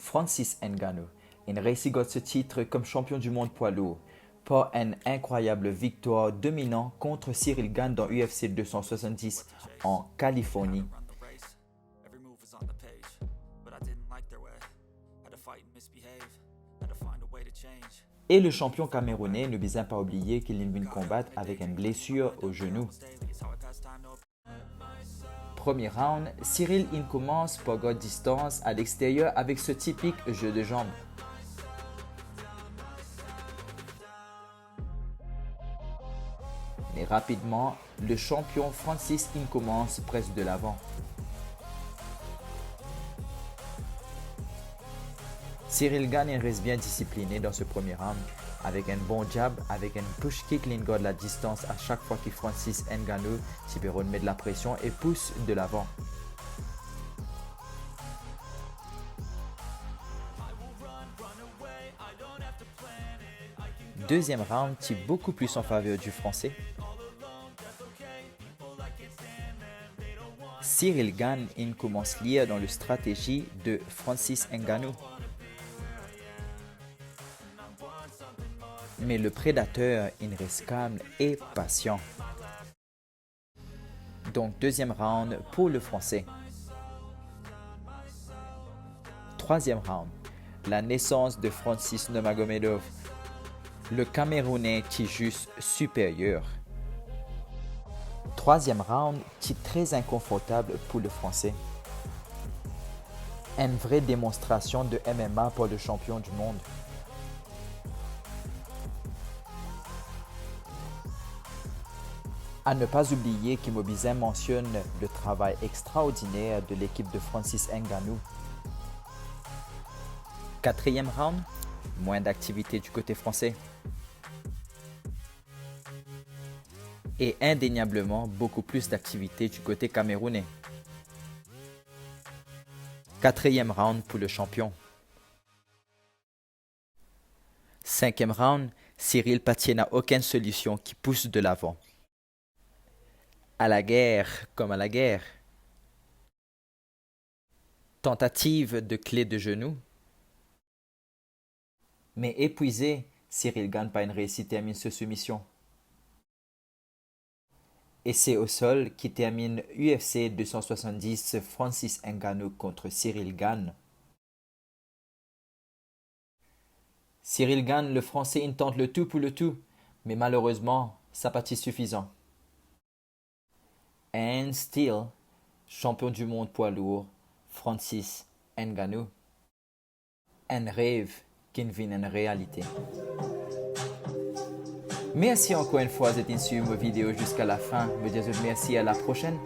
Francis Ngannou, il réussit ce titre comme champion du monde poids lourd par une incroyable victoire dominante contre Cyril Gane dans UFC 270 en Californie. Et le champion camerounais ne besoin pas oublier qu'il vient combattre avec une blessure au genou. Premier round, Cyril commence par garder distance à l'extérieur avec ce typique jeu de jambes. Mais rapidement, le champion Francis commence presque de l'avant. Cyril Gane reste bien discipliné dans ce premier round, avec un bon jab, avec un push kick, il garde la distance à chaque fois que Francis Ngannou met de la pression et pousse de l'avant. Deuxième round, est beaucoup plus en faveur du Français. Cyril Gane commence à lire dans la stratégie de Francis Ngannou. Mais le prédateur reste calme et patient. Donc deuxième round pour le Français. Troisième round, la naissance de Francis Nurmagomedov. Le Camerounais est juste supérieur. Troisième round, est très inconfortable pour le Français. Une vraie démonstration de MMA pour le champion du monde. À ne pas oublier qu'Imobizin mentionne le travail extraordinaire de l'équipe de Francis Ngannou. Quatrième round, moins d'activité du côté français. Et indéniablement beaucoup plus d'activité du côté camerounais. Quatrième round pour le champion. Cinquième round, Cyril Patier n'a aucune solution qui pousse de l'avant. À la guerre comme à la guerre. Tentative de clé de genou. Mais épuisé, Cyril Gane pas une réussite termine cette soumission. Et c'est au sol qui termine UFC 270 Francis Ngannou contre Cyril Gane. Cyril Gane, le Français, il tente le tout pour le tout, mais malheureusement, ça pas suffisant. And still, champion du monde poids lourd, Francis Ngannou. Un rêve qui devient une réalité. Merci encore une fois d'être suivi ma vidéo jusqu'à la fin. Je vous dis merci à la prochaine.